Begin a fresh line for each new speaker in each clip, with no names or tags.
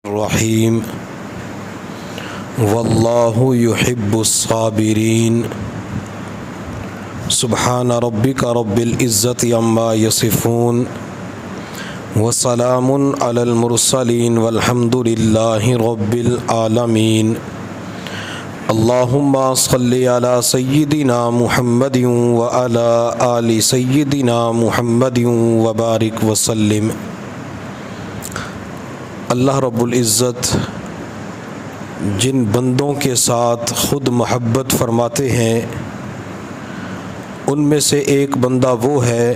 الرحیم واللہ یحب الصابرین سبحان ربک رب العزت عما یصفون وسلام علی المرسلین والحمد للہ رب العالمین اللہم صلی علی سیدنا محمد وعلی آل سیدنا محمد وبارک وسلم۔ اللہ رب العزت جن بندوں کے ساتھ خود محبت فرماتے ہیں ان میں سے ایک بندہ وہ ہے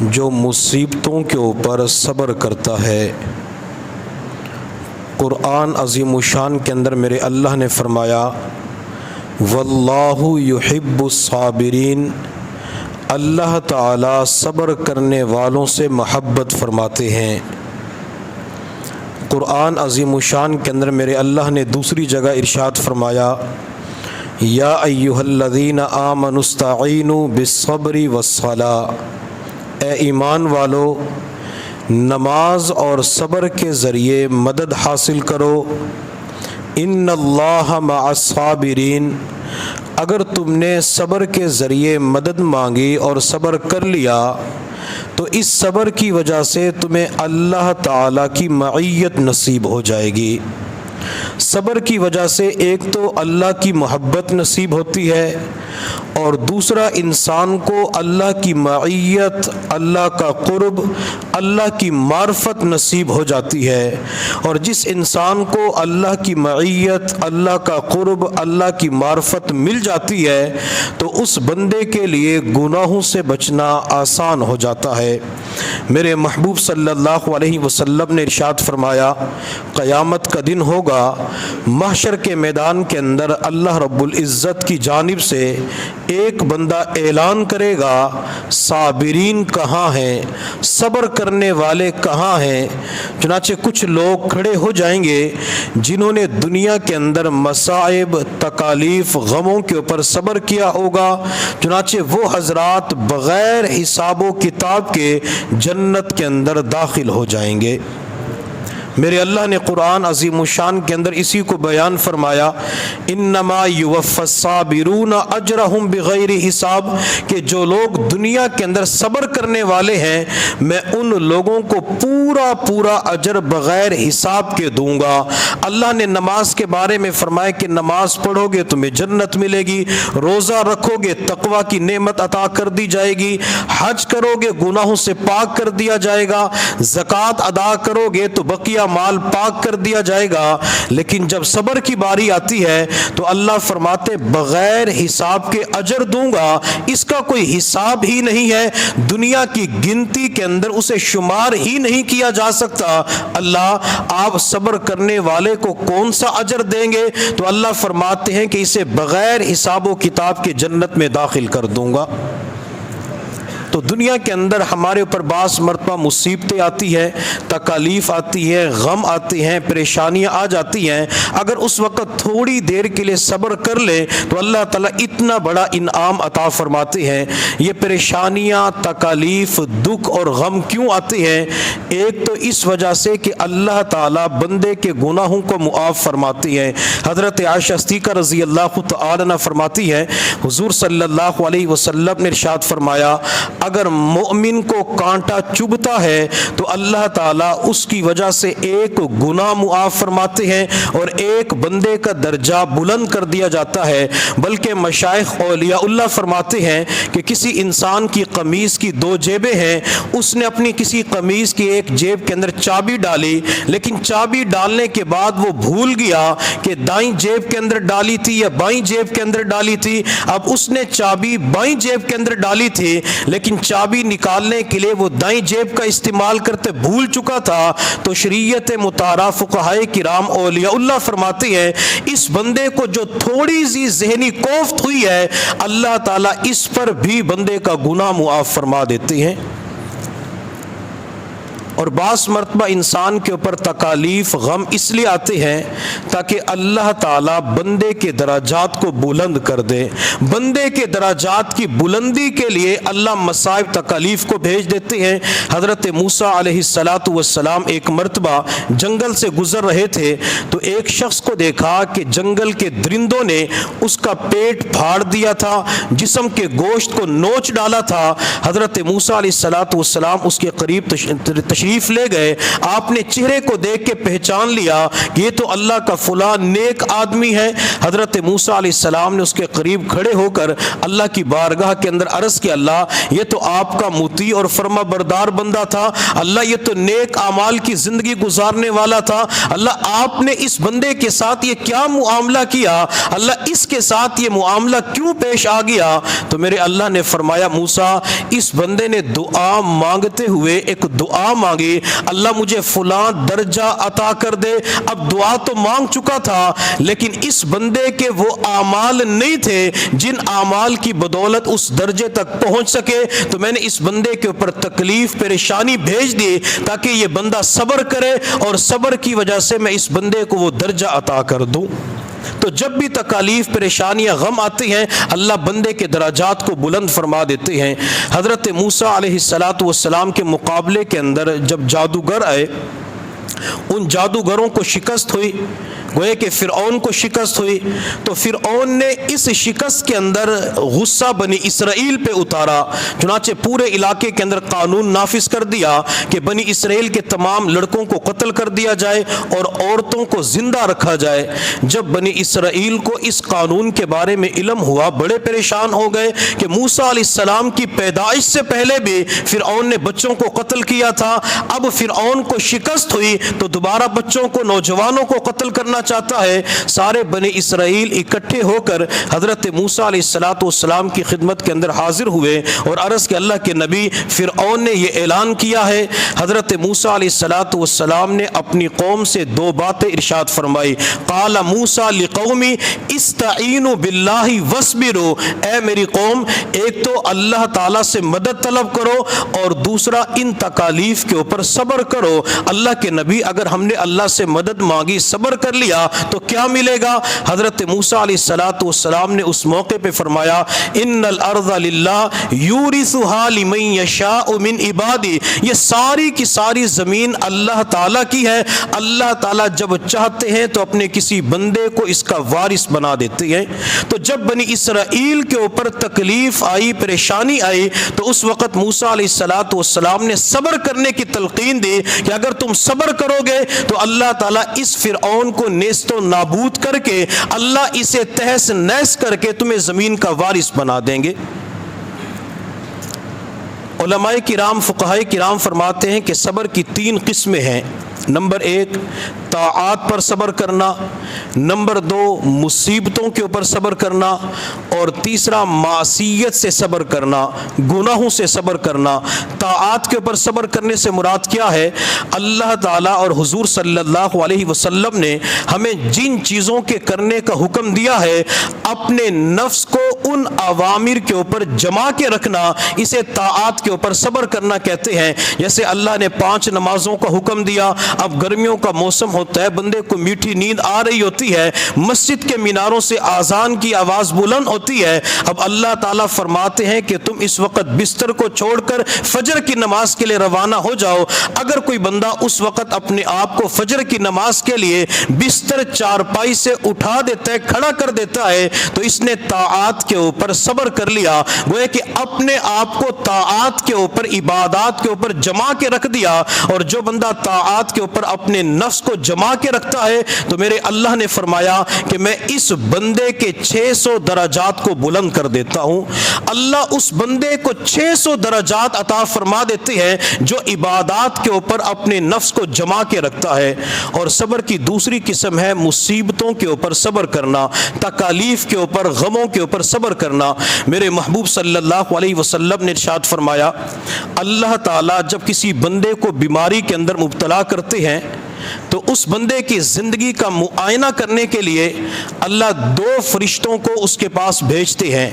جو مصیبتوں کے اوپر صبر کرتا ہے۔ قرآن عظیم الشان کے اندر میرے اللہ نے فرمایا واللہ یحب الصابرین، اللہ تعالی صبر کرنے والوں سے محبت فرماتے ہیں۔ قرآن عظیم الشان کے اندر میرے اللہ نے دوسری جگہ ارشاد فرمایا یا ایھا الذین آمنوا استعینوا بالصبر والصلاۃ، اے ایمان والو نماز اور صبر کے ذریعے مدد حاصل کرو۔ ان اللہ مع الصابرین، اگر تم نے صبر کے ذریعے مدد مانگی اور صبر کر لیا تو اس صبر کی وجہ سے تمہیں اللہ تعالیٰ کی معیت نصیب ہو جائے گی۔ صبر کی وجہ سے ایک تو اللہ کی محبت نصیب ہوتی ہے اور دوسرا انسان کو اللہ کی معیت، اللہ کا قرب، اللہ کی معرفت نصیب ہو جاتی ہے، اور جس انسان کو اللہ کی معیت، اللہ کا قرب، اللہ کی معرفت مل جاتی ہے تو اس بندے کے لیے گناہوں سے بچنا آسان ہو جاتا ہے۔ میرے محبوب صلی اللہ علیہ وسلم نے ارشاد فرمایا قیامت کا دن ہوگا، محشر کے میدان کے اندر اللہ رب العزت کی جانب سے ایک بندہ اعلان کرے گا صابرین کہاں ہیں، صبر کرنے والے کہاں ہیں؟ چنانچہ کچھ لوگ کھڑے ہو جائیں گے جنہوں نے دنیا کے اندر مصائب، تکالیف، غموں کے اوپر صبر کیا ہوگا، چنانچہ وہ حضرات بغیر حساب و کتاب کے جنت کے اندر داخل ہو جائیں گے۔ میرے اللہ نے قرآن عظیم الشان کے اندر اسی کو بیان فرمایا انما یوفی الصابرون اجرہم بغیر حساب، کہ جو لوگ دنیا کے اندر صبر کرنے والے ہیں میں ان لوگوں کو پورا اجر بغیر حساب کے دوں گا۔ اللہ نے نماز کے بارے میں فرمایا کہ نماز پڑھو گے تمہیں جنت ملے گی، روزہ رکھو گے تقوی کی نعمت عطا کر دی جائے گی، حج کرو گے گناہوں سے پاک کر دیا جائے گا، زکوٰۃ ادا کرو گے تو بقیہ مال پاک کر دیا جائے گا۔ لیکن جب صبر کی باری آتی ہے تو اللہ فرماتے بغیر حساب کے اجر دوں گا، اس کا کوئی حساب ہی نہیں ہے، دنیا کی گنتی کے اندر اسے شمار ہی نہیں کیا جا سکتا۔ اللہ آپ صبر کرنے والے کو کون سا اجر دیں گے؟ تو اللہ فرماتے ہیں کہ اسے بغیر حساب و کتاب کے جنت میں داخل کر دوں گا۔ تو دنیا کے اندر ہمارے اوپر بعض مرتبہ مصیبتیں آتی ہیں، تکالیف آتی ہے، غم آتے ہیں، پریشانیاں آ جاتی ہیں، اگر اس وقت تھوڑی دیر کے لیے صبر کر لے تو اللہ تعالیٰ اتنا بڑا انعام عطا فرماتے ہیں۔ یہ پریشانیاں، تکالیف، دکھ اور غم کیوں آتے ہیں؟ ایک تو اس وجہ سے کہ اللہ تعالیٰ بندے کے گناہوں کو معاف فرماتی ہیں۔ حضرت عائشہ صدیقہ رضی اللہ تعالی عنہا فرماتی ہے حضور صلی اللہ علیہ وسلم نے ارشاد فرمایا اگر مومن کو کانٹا چبھتا ہے تو اللہ تعالیٰ اس کی وجہ سے ایک گناہ معاف فرماتے ہیں اور ایک بندے کا درجہ بلند کر دیا جاتا ہے۔ بلکہ مشائخ اولیاء اللہ فرماتے ہیں کہ کسی انسان کی قمیض کی دو جیبیں ہیں، اس نے اپنی کسی قمیض کی ایک جیب کے اندر چابی ڈالی، لیکن چابی ڈالنے کے بعد وہ بھول گیا کہ دائیں جیب کے اندر ڈالی تھی یا بائیں جیب کے اندر ڈالی تھی۔ اب اس نے چابی بائیں جیب کے اندر ڈالی تھی لیکن چابی نکالنے کے لیے وہ دائیں جیب کا استعمال کرتے بھول چکا تھا، تو شریعت مطالعہ فقہائے کرام اولیاء اللہ فرماتے ہیں اس بندے کو جو تھوڑی سی ذہنی کوفت ہوئی ہے اللہ تعالیٰ اس پر بھی بندے کا گناہ معاف فرما دیتے ہیں۔ اور بعض مرتبہ انسان کے اوپر تکالیف غم اس لیے آتے ہیں تاکہ اللہ تعالیٰ بندے کے درجات کو بلند کر دے. بندے کے درجات کی بلندی کے لیے اللہ مصائب تکالیف کو بھیج دیتے ہیں. حضرت موسیٰ علیہ السلام ایک مرتبہ جنگل سے گزر رہے تھے تو ایک شخص کو دیکھا کہ جنگل کے درندوں نے اس کا پیٹ پھاڑ دیا تھا, جسم کے گوشت کو نوچ ڈالا تھا. حضرت موسیٰ علیہ السلام اس کے قریب تشریف لے گئے. آپ نے چہرے کو دیکھ کے پہچان لیا کہ یہ تو اللہ کا فلاں نیک آدمی ہے. حضرت موسیٰ علیہ السلام نے اس کے قریب کھڑے ہو کر اللہ کی بارگاہ کے اندر عرض کیا, اللہ یہ تو آپ کا مطیع اور فرما بردار بندہ تھا, اللہ یہ تو نیک اعمال کی زندگی گزارنے والا تھا, اللہ آپ نے اس بندے کے ساتھ یہ کیا معاملہ کیا, اللہ اس کے ساتھ یہ معاملہ کیوں پیش آ گیا؟ تو میرے اللہ نے فرمایا, موسیٰ اس بندے نے دعا مانگتے ہوئے ایک دعا مانگی, اللہ مجھے فلاں درجہ عطا کر دے. اب دعا تو مانگ چکا تھا لیکن اس بندے کے وہ اعمال نہیں تھے جن اعمال کی بدولت اس درجے تک پہنچ سکے, تو میں نے اس بندے کے اوپر تکلیف پریشانی بھیج دی تاکہ یہ بندہ صبر کرے اور صبر کی وجہ سے میں اس بندے کو وہ درجہ عطا کر دوں. تو جب بھی تکالیف پریشانیاں غم آتی ہیں اللہ بندے کے درجات کو بلند فرما دیتے ہیں. حضرت موسیٰ علیہ السلام کے مقابلے کے اندر جب جادوگر آئے, ان جادوگروں کو شکست ہوئی, گوئے کہ فرعون کو شکست ہوئی, تو فرعون نے اس شکست کے اندر غصہ بنی اسرائیل پہ اتارا. چنانچہ پورے علاقے کے اندر قانون نافذ کر دیا کہ بنی اسرائیل کے تمام لڑکوں کو قتل کر دیا جائے اور عورتوں کو زندہ رکھا جائے. جب بنی اسرائیل کو اس قانون کے بارے میں علم ہوا, بڑے پریشان ہو گئے کہ موسیٰ علیہ السلام کی پیدائش سے پہلے بھی فرعون نے بچوں کو قتل کیا تھا, اب فرعون کو شکست ہوئی تو دوبارہ بچوں کو, نوجوانوں کو قتل کرنا چاہتا ہے. سارے بنی اسرائیل اکٹھے ہو کر حضرت موسیٰ علیہ السلام کی خدمت کے اندر حاضر ہوئے اور عرض کہ اللہ کے نبی فرعون نے یہ اعلان کیا ہے. حضرت موسیٰ علیہ السلام نے اپنی قوم سے دو باتیں ارشاد فرمائی. قال موسیٰ لقومی استعینوا باللہ واصبروا, اے میری قوم ایک تو اللہ تعالیٰ سے مدد طلب کرو اور دوسرا ان تکالیف کے اوپر صبر کرو. اللہ کے نبی اگر ہم نے اللہ سے مدد مانگی, صبر کر لیا تو کیا ملے گا؟ حضرت موسیٰ علیہ السلام نے اس موقع پہ فرمایا, ان الارض للہ یورثها لمن یشاء من عبادی, یہ ساری کی ساری زمین اللہ تعالیٰ کی ہے. اللہ تعالیٰ جب چاہتے ہیں تو اپنے کسی بندے کو اس کا وارث بنا دیتے ہیں. تو جب بنی اسرائیل کے اوپر تکلیف آئی, پریشانی آئی, تو اس وقت موسیٰ علیہ السلام نے صبر کرنے کی تلقین دی کہ اگر تم صبر کرو گے تو اللہ تعالیٰ اس فرعون کو نیست و نابود کر کے, اللہ اسے تہس نہس کر کے تمہیں زمین کا وارث بنا دیں گے. علماء کرام, فقہاء کرام فرماتے ہیں کہ صبر کی تین قسمیں ہیں. نمبر ایک طاعات پر صبر کرنا, نمبر دو مصیبتوں کے اوپر صبر کرنا, اور تیسرا معصیت سے صبر کرنا, گناہوں سے صبر کرنا. طاعات کے اوپر صبر کرنے سے مراد کیا ہے؟ اللہ تعالیٰ اور حضور صلی اللہ علیہ وسلم نے ہمیں جن چیزوں کے کرنے کا حکم دیا ہے اپنے نفس کو ان اوامر کے اوپر جما کے رکھنا, اسے طاعات کے اوپر صبر کرنا کہتے ہیں. جیسے اللہ نے 5 نمازوں کا حکم دیا, اب گرمیوں کا موسم ہوتا ہے, بندے کو میٹھی نیند آ رہی ہوتی ہے, مسجد کے میناروں سے آذان کی آواز بلند ہوتی ہے. اب اللہ تعالیٰ فرماتے ہیں کہ تم اس وقت بستر کو چھوڑ کر فجر کی نماز کے لیے روانہ ہو جاؤ. اگر کوئی بندہ اس وقت اپنے آپ کو فجر کی نماز کے لیے بستر چارپائی سے اٹھا دیتا ہے, کھڑا کر دیتا ہے, تو اس نے طاعات کے اوپر صبر کر لیا. گویا کہ اپنے آپ کو طاعات کے اوپر, عبادات کے اوپر جما کے رکھ دیا. اور جو بندہ طاعات کے اوپر اپنے نفس کو جما کے رکھتا ہے تو میرے اللہ نے فرمایا کہ میں اس بندے کے 600 درجات کو بلند کر دیتا ہوں. اللہ اس بندے کو 600 درجات عطا فرما دیتے ہیں جو عبادات کے اوپر اپنے نفس کو جما کے رکھتا ہے. اور صبر کی دوسری قسم ہے مصیبتوں کے اوپر صبر کرنا, تکالیف کے اوپر, غموں کے اوپر صبر کرنا. میرے محبوب صلی اللہ علیہ وسلم نے ارشاد فرمایا, اللہ تعالیٰ جب کسی بندے کو بیماری کے اندر مبتلا کرتے ہیں تو اس بندے کی زندگی کا معائنہ کرنے کے لیے اللہ 2 فرشتوں کو اس کے پاس بھیجتے ہیں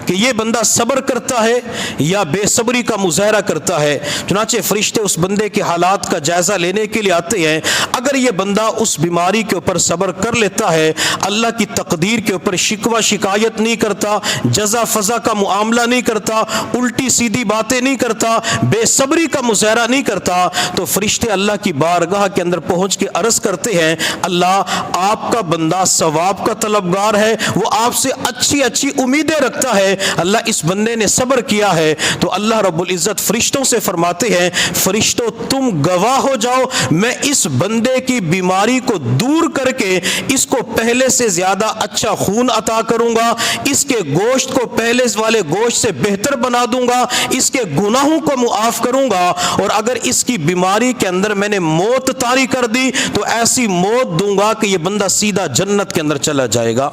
کہ یہ بندہ صبر کرتا ہے یا بے صبری کا مظاہرہ کرتا ہے۔ چنانچہ فرشتے اس بندے کے حالات کا جائزہ لینے کے لیے آتے ہیں۔ اگر یہ بندہ اس بیماری کے اوپر صبر کر لیتا ہے، اللہ کی تقدیر کے اوپر شکوہ شکایت نہیں کرتا، جزا فضا کا معاملہ نہیں کرتا، الٹی سیدھی باتیں نہیں کرتا، بے صبری کا مظاہرہ نہیں کرتا، تو فرشتے اللہ کی بارگاہ کے اندر پہنچ کے عرض کرتے ہیں اللہ آپ کا بندہ ثواب کا طلبگار ہے، وہ آپ سے اچھی اچھی امیدیں رکھتا ہے، اللہ اس بندے نے صبر کیا ہے۔ تو اللہ رب العزت فرشتوں سے فرماتے ہیں فرشتوں تم گواہ ہو جاؤ، میں اس بندے کی بیماری کو دور کر کے اس کو پہلے سے زیادہ اچھا خون عطا کروں گا، اس کے گوشت کو پہلے والے گوشت سے بہتر بنا دوں گا، اس کے گناہوں کو معاف کروں گا، اور اگر اس کی بیماری کے اندر میں نے موت طاری کر دی تو ایسی موت دوں گا کہ یہ بندہ سیدھا جنت کے اندر چلا جائے گا۔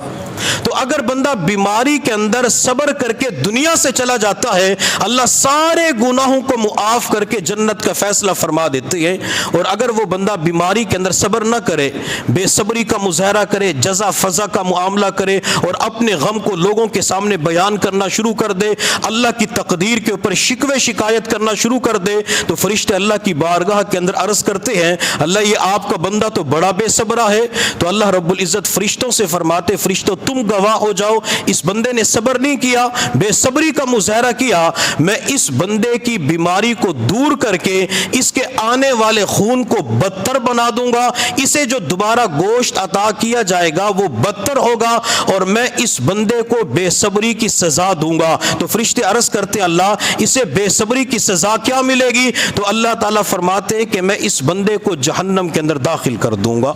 تو اگر بندہ بیماری کے اندر صبر کر کے دنیا سے چلا جاتا ہے، اللہ سارے گناہوں کو معاف کر کے جنت کا فیصلہ فرما دیتے ہیں۔ اور اگر وہ بندہ بیماری کے اندر صبر نہ کرے، بے صبری کا مظاہرہ کرے، جزا فضا کا معاملہ کرے اور اپنے غم کو لوگوں کے سامنے بیان کرنا شروع کر دے، اللہ کی تقدیر کے اوپر شکوے شکایت کرنا شروع کر دے، تو فرشتے اللہ کی بارگاہ کے اندر عرض کرتے ہیں اللہ یہ آپ کا بندہ تو بڑا بے صبرا ہے۔ تو اللہ رب العزت فرشتوں سے فرماتے فرشتوں تم گواہ ہو جاؤ، اس بندے نے صبر نہیں کیا، بے صبری کا مظاہرہ کیا، میں اس بندے کی بیماری کو دور کر کے اس کے آنے والے خون کو بدتر بنا دوں گا، اسے جو دوبارہ گوشت عطا کیا جائے گا وہ بدتر ہوگا، اور میں اس بندے کو بے صبری کی سزا دوں گا۔ تو فرشتے عرض کرتے اللہ اسے بے صبری کی سزا کیا ملے گی؟ تو اللہ تعالیٰ فرماتے ہیں کہ میں اس بندے کو جہنم کے اندر داخل کر دوں گا۔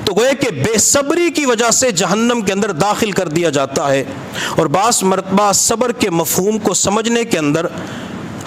تو گویا کہ بے صبری کی وجہ سے جہنم کے اندر داخل کر دیا جاتا ہے۔ اور بعض مرتبہ صبر کے مفہوم کو سمجھنے کے اندر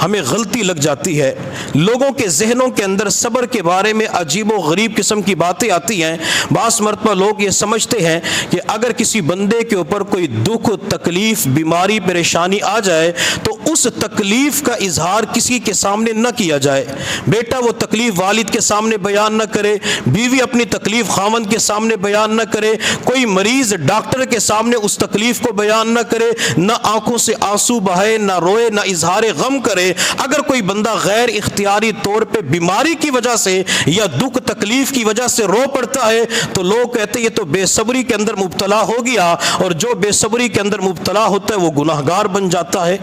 ہمیں غلطی لگ جاتی ہے، لوگوں کے ذہنوں کے اندر صبر کے بارے میں عجیب و غریب قسم کی باتیں آتی ہیں۔ بعض مرتبہ لوگ یہ سمجھتے ہیں کہ اگر کسی بندے کے اوپر کوئی دکھ، تکلیف، بیماری، پریشانی آ جائے تو اس تکلیف کا اظہار کسی کے سامنے نہ کیا جائے، بیٹا وہ تکلیف والد کے سامنے بیان نہ کرے، بیوی اپنی تکلیف خاوند کے سامنے بیان نہ کرے، کوئی مریض ڈاکٹر کے سامنے اس تکلیف کو بیان نہ کرے، نہ آنکھوں سے آنسو بہائے، نہ روئے، نہ اظہار غم کرے۔ اگر کوئی بندہ غیر اختیاری طور پہ بیماری کی وجہ سے یا دکھ تکلیف کی وجہ سے رو پڑتا ہے تو لوگ کہتے ہیں یہ تو بے صبری کے اندر مبتلا ہو گیا، اور جو بے صبری کے اندر مبتلا ہوتا ہے وہ گناہگار بن جاتا ہے۔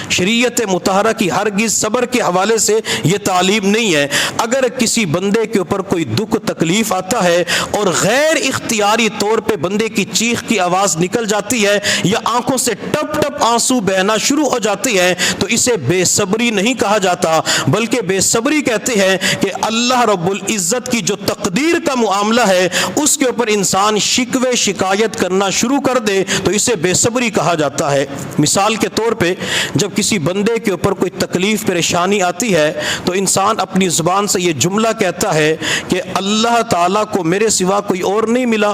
شریعت مطہرہ کی ہرگز صبر کے حوالے سے یہ تعلیم نہیں ہے۔ اگر کسی بندے کے اوپر کوئی دکھ تکلیف آتا ہے اور غیر اختیاری طور پہ بندے کی چیخ کی آواز نکل جاتی ہے یا آنکھوں سے ٹپ ٹپ آنسو بہنا شروع ہو جاتی ہے تو اسے بے صبری نہیں کہا جاتا، بلکہ بے صبری کہتے ہیں کہ اللہ رب العزت کی جو تقدیر کا معاملہ ہے اس کے اوپر انسان شکوے شکایت کرنا شروع کر دے تو اسے بے صبری کہا جاتا ہے۔ مثال کے طور پہ جب کسی بندے کے اوپر کوئی تکلیف پریشانی آتی ہے تو انسان اپنی زبان سے یہ جملہ کہتا ہے کہ اللہ تعالیٰ کو میرے سوا کوئی اور نہیں ملا،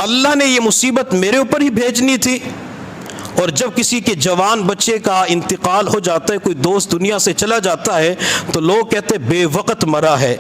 اللہ نے یہ مصیبت میرے اوپر ہی بھیجنی تھی۔ اور جب کسی کے جوان بچے کا انتقال ہو جاتا ہے، کوئی دوست دنیا سے چلا جاتا ہے تو لوگ کہتے بے وقت مرا ہے،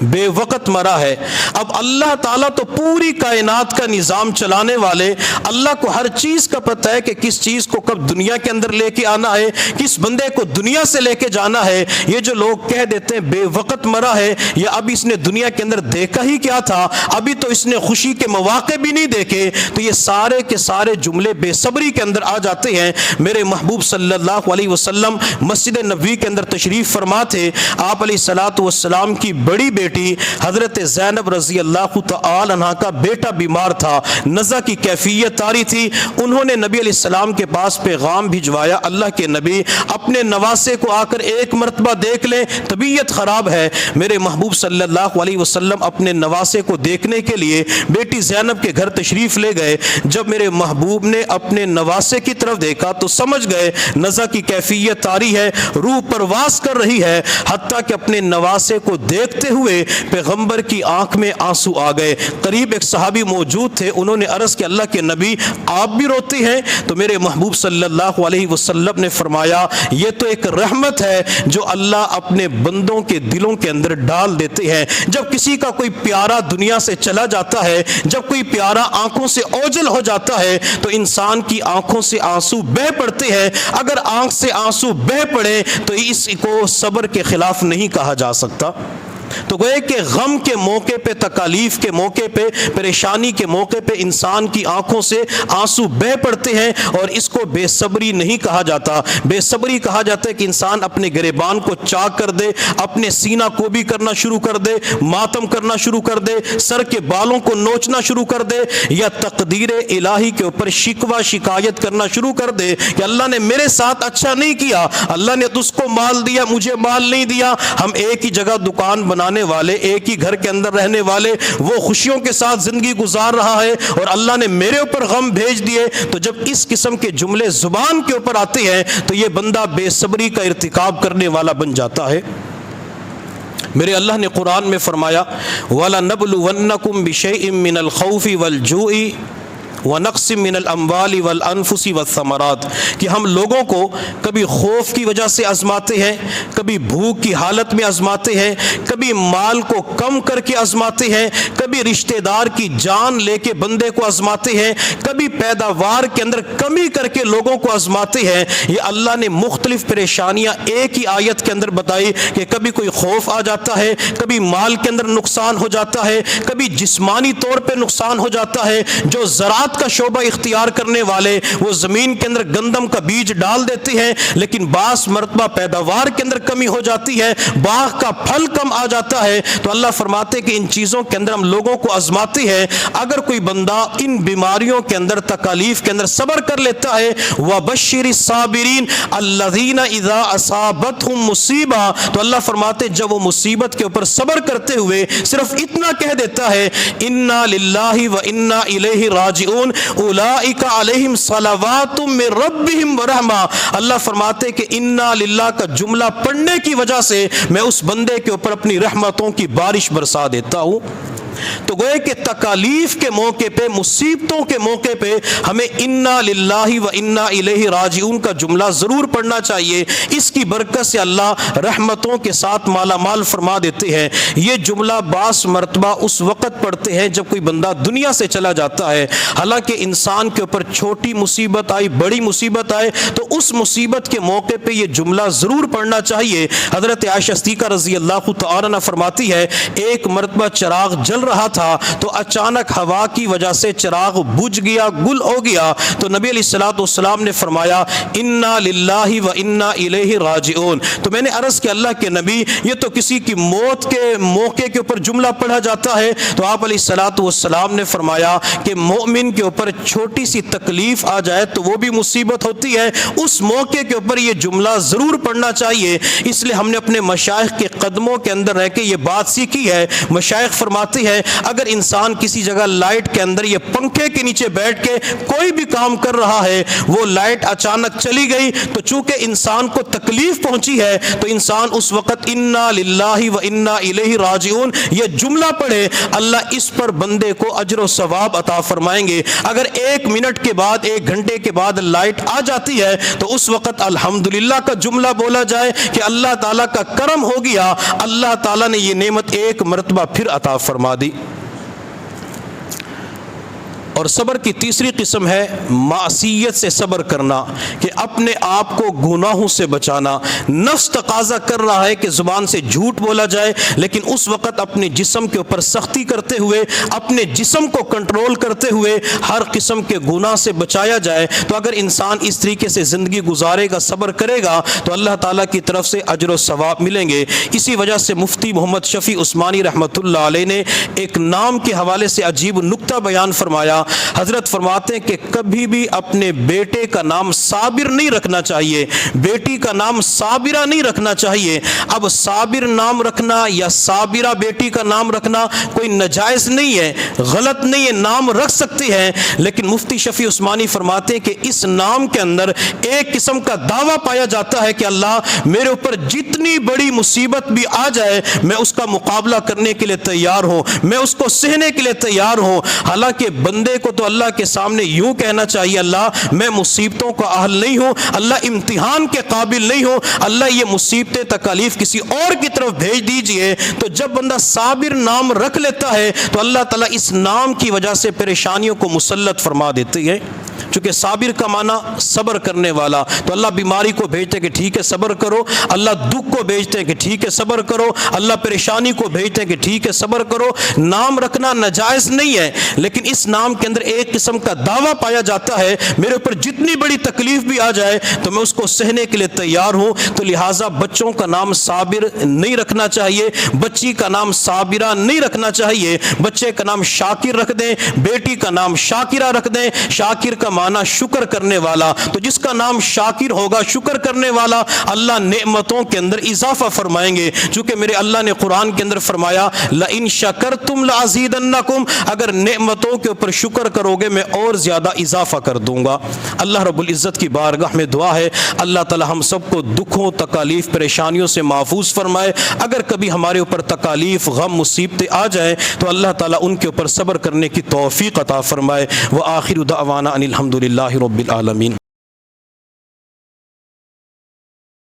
بے وقت مرا ہے۔ اب اللہ تعالیٰ تو پوری کائنات کا نظام چلانے والے، اللہ کو ہر چیز کا پتہ ہے کہ کس چیز کو کب دنیا کے اندر لے کے آنا ہے، کس بندے کو دنیا سے لے کے جانا ہے۔ یہ جو لوگ کہہ دیتے ہیں بے وقت مرا ہے، یا اب اس نے دنیا کے اندر دیکھا ہی کیا تھا، ابھی تو اس نے خوشی کے مواقع بھی نہیں دیکھے، تو یہ سارے کے سارے جملے بے صبری کے اندر آ جاتے ہیں۔ میرے محبوب صلی اللہ علیہ وسلم مسجد نبوی کے اندر تشریف فرما تھے، آپ علیہ الصلوۃ والسلام کی بڑی بیٹی حضرت زینب رضی اللہ تعالی عنہ کا بیٹا بیمار تھا، نزع کی کیفیت طاری تھی۔ انہوں نے نبی علیہ السلام کے پاس پیغام بھجوایا اللہ کے نبی اپنے نواسے کو آ کر ایک مرتبہ دیکھ لیں، طبیعت خراب ہے۔ میرے محبوب صلی اللہ علیہ وسلم اپنے نواسے کو دیکھنے کے لیے بیٹی زینب کے گھر تشریف لے گئے۔ جب میرے محبوب نے اپنے نواسے کی طرف دیکھا تو سمجھ گئے نزع کی کیفیت طاری ہے، روح پرواز کر رہی ہے، حتیٰ کہ اپنے نواسے کو دیکھتے ہوئے ہوئے پیغمبر کی آنکھ میں آنسو آ گئے۔ قریب ایک صحابی موجود تھے، انہوں نے عرض کہ اللہ کے نبی آپ بھی روتے ہیں؟ تو میرے محبوب صلی اللہ علیہ وسلم نے فرمایا یہ تو ایک رحمت ہے جو اللہ اپنے بندوں کے دلوں کے اندر ڈال دیتے ہیں۔ جب کسی کا کوئی پیارا دنیا سے چلا جاتا ہے، جب کوئی پیارا آنکھوں سے اوجھل ہو جاتا ہے تو انسان کی آنکھوں سے آنسو بہہ پڑتے ہیں۔ اگر آنکھ سے آنسو بہہ پڑے تو اس کو صبر کے خلاف نہیں کہا جا سکتا۔ تو گوئے کہ غم کے موقع پہ، تکالیف کے موقع پہ، پریشانی کے موقع پہ انسان کی آنکھوں سے آنسو بہہ پڑتے ہیں، اور اس کو بے صبری نہیں کہا جاتا۔ بے صبری کہا جاتا ہے کہ انسان اپنے گریبان کو چاک کر دے، اپنے سینہ کو بھی کرنا شروع کر دے، ماتم کرنا شروع کر دے، سر کے بالوں کو نوچنا شروع کر دے، یا تقدیر الہی کے اوپر شکوہ شکایت کرنا شروع کر دے کہ اللہ نے میرے ساتھ اچھا نہیں کیا، اللہ نے اس کو مال دیا مجھے مال نہیں دیا۔ ہم ایک ہی جگہ دکان بنانے والے، ایک ہی گھر کے اندر رہنے والے، وہ خوشیوں کے ساتھ زندگی گزار رہا ہے اور اللہ نے میرے اوپر غم بھیج دیے۔ تو جب اس قسم کے جملے زبان کے اوپر آتے ہیں تو یہ بندہ بے صبری کا ارتکاب کرنے والا بن جاتا ہے۔ میرے اللہ نے قرآن میں فرمایا وَلَنَبْلُوَنَّكُمْ بِشَيْءٍ مِّنَ الْخَوْفِ وَالْجُوعِ وَنَقْصٍ مِّنَ الْأَمْوَالِ وَالْأَنفُسِ وَالثَّمَرَاتِ، کہ ہم لوگوں کو کبھی خوف کی وجہ سے آزماتے ہیں، کبھی بھوک کی حالت میں آزماتے ہیں، کبھی مال کو کم کر کے آزماتے ہیں، کبھی رشتہ دار کی جان لے کے بندے کو آزماتے ہیں، کبھی پیداوار کے اندر کمی کر کے لوگوں کو آزماتے ہیں۔ یہ اللہ نے مختلف پریشانیاں ایک ہی آیت کے اندر بتائی کہ کبھی کوئی خوف آ جاتا ہے، کبھی مال کے اندر نقصان ہو جاتا ہے، کبھی جسمانی طور پہ نقصان ہو جاتا ہے۔ جو زراعت کا شعبہ اختیار کرنے والے وہ زمین کے اندر گندم کا بیج ڈال دیتے ہیں، لیکن بعض مرتبہ پیداوار کے اندر کمی ہو جاتی ہے، باغ کا پھل کم آ جاتا ہے، تو اللہ فرماتے کہ ان چیزوں کے اندر ہم لوگوں کو آزماتے ہیں۔ اگر کوئی بندہ ان بیماریوں کے اندر، تکالیف کے اندر صبر کر لیتا ہے، وَبَشِّرِ الصَّابِرِينَ الَّذِينَ إِذَا أَصَابَتْهُمْ مُصِيبَةٌ، تو اللہ فرماتے جب وہ مصیبت کے اوپر صبر کرتے ہوئے صرف اتنا کہہ دیتا ہے اِنَّا لِلَّهِ وَإِنَّا إِلَيْهِ راجعون اولئک علیہم صلوات من ربہم ورحمہ، اللہ فرماتے کہ انا للہ کا جملہ پڑھنے کی وجہ سے میں اس بندے کے اوپر اپنی رحمتوں کی بارش برسا دیتا ہوں۔ تو گوئے کہ تکالیف کے موقع پہ، مصیبتوں کے موقع پہ ہمیں انا للہ و انا الیہ راجعون کا جملہ ضرور پڑھنا چاہیے۔ اس کی برکت سے اللہ رحمتوں کے ساتھ مالا مال فرما دیتے ہیں۔ یہ جملہ بعض مرتبہ اس وقت پڑھتے ہیں جب کوئی بندہ دنیا سے چلا جاتا ہے، حالانکہ انسان کے اوپر چھوٹی مصیبت آئی، بڑی مصیبت آئے تو اس مصیبت کے موقع پہ یہ جملہ ضرور پڑھنا چاہیے۔ حضرت عائشہ صدیقہ رضی اللہ تعالی عنہا فرماتی ہے ایک مرتبہ چراغ جل رہا تھا تو اچانک ہوا کی وجہ سے چراغ بجھ گیا، گل ہو گیا، تو نبی علیہ الصلوۃ والسلام نے فرمایا انا للہ و انا الیہ راجعون۔ تو میں نے عرض کہ اللہ کے نبی یہ تو کسی کی موت کے موقع کے اوپر جملہ پڑھا جاتا ہے، تو آپ علیہ الصلوۃ والسلام نے فرمایا کہ مومن کے اوپر چھوٹی سی تکلیف آ جائے تو وہ بھی مصیبت ہوتی ہے، اس موقع کے اوپر یہ جملہ ضرور پڑھنا چاہیے۔ اس لیے ہم نے اپنے مشائخ کے قدموں کے اندر رہ کے یہ بات سیکھی ہے۔ مشائخ فرماتے ہیں اگر انسان کسی جگہ لائٹ کے اندر یا پنکھے کے نیچے بیٹھ کے کوئی بھی کام کر رہا ہے، وہ لائٹ اچانک چلی گئی تو چونکہ انسان کو تکلیف پہنچی ہے تو انسان اس وقت انا للہ و انا الیہ راجعون یہ جملہ پڑھے، اللہ اس پر بندے کو اجر و ثواب عطا فرمائیں گے۔ اگر ایک منٹ کے بعد، ایک گھنٹے کے بعد لائٹ آ جاتی ہے تو اس وقت الحمدللہ کا جملہ بولا جائے کہ اللہ تعالیٰ کا کرم ہو گیا، اللہ تعالیٰ نے یہ نعمت ایک مرتبہ پھر عطا فرما دی۔ اور صبر کی تیسری قسم ہے معصیت سے صبر کرنا، کہ اپنے آپ کو گناہوں سے بچانا۔ نفس تقاضا کر رہا ہے کہ زبان سے جھوٹ بولا جائے، لیکن اس وقت اپنے جسم کے اوپر سختی کرتے ہوئے، اپنے جسم کو کنٹرول کرتے ہوئے ہر قسم کے گناہ سے بچایا جائے۔ تو اگر انسان اس طریقے سے زندگی گزارے گا، صبر کرے گا تو اللہ تعالیٰ کی طرف سے اجر و ثواب ملیں گے۔ اسی وجہ سے مفتی محمد شفیع عثمانی رحمۃ اللہ علیہ نے ایک نام کے حوالے سے عجیب نکتہ بیان فرمایا حضرت فرماتے ہیں کہ کبھی بھی اپنے بیٹے کا نام صابر نہیں رکھنا چاہیے، بیٹی کا نام صابرہ نہیں رکھنا چاہیے۔ اب صابر نام رکھنا یا صابرہ بیٹی کا نام رکھنا کوئی نجائز نہیں ہے، غلط نہیں ہے، نام رکھ سکتی ہے، لیکن مفتی شفیع عثمانی فرماتے ہیں کہ اس نام کے اندر ایک قسم کا دعویٰ پایا جاتا ہے کہ اللہ میرے اوپر جتنی بڑی مصیبت بھی آ جائے میں اس کا مقابلہ کرنے کے لیے تیار ہوں، میں اس کو سہنے کے لیے تیار ہوں۔ حالانکہ بندے کو تو اللہ کے سامنے یوں کہنا چاہیے اللہ میں مصیبتوں کا اہل نہیں ہوں، اللہ امتحان کے قابل نہیں ہوں، اللہ یہ مصیبتیں تکالیف کسی اور کی طرف بھیج دیجئے۔ تو جب بندہ صابر نام رکھ لیتا ہے تو اللہ تعالیٰ اس نام کی وجہ سے پریشانیوں کو مسلط فرما دیتی ہے۔ چونکہ صابر کا معنی صبر کرنے والا، تو اللہ بیماری کو بھیجتے کہ ٹھیک ہے صبر کرو، اللہ دکھ کو بھیجتے ہیں کہ ٹھیک ہے صبر کرو، اللہ پریشانی کو بھیجتے ہیں کہ ٹھیک ہے صبر کرو۔ نام رکھنا ناجائز نہیں ہے، لیکن اس نام کے اندر ایک قسم کا دعویٰ پایا جاتا ہے میرے اوپر جتنی بڑی تکلیف بھی آ جائے تو میں اس کو سہنے کے لیے تیار ہوں۔ تو لہٰذا بچوں کا نام صابر نہیں رکھنا چاہیے، بچی کا نام صابرہ نہیں رکھنا چاہیے، بچے کا نام شاکر رکھ دیں، بیٹی کا نام شاکرہ رکھ دیں۔ شاکر کا معنی شکر کرنے والا، تو جس کا نام شاکر ہوگا شکر کرنے والا اللہ نعمتوں کے اندر اضافہ فرمائیں گے، چونکہ میرے اللہ نے قرآن کے اندر فرمایا لَإِن شَكَرْتُمْ لَأَزِيدَنَّكُمْ، اگر نعمتوں کے اوپر شکر کرو گے میں اور زیادہ اضافہ کر دوں گا۔ اللہ رب العزت کی بارگاہ میں دعا ہے اللہ تعالی ہم سب کو دکھوں تکالیف پریشانیوں سے محفوظ فرمائے۔ اگر کبھی ہمارے اوپر تکالیف غم مصیبتیں آ جائیں تو اللہ تعالیٰ ان کے اوپر صبر کرنے کی توفیق عطا فرمائے۔ وآخر دعوانا ان الحمد للہ رب العالمین۔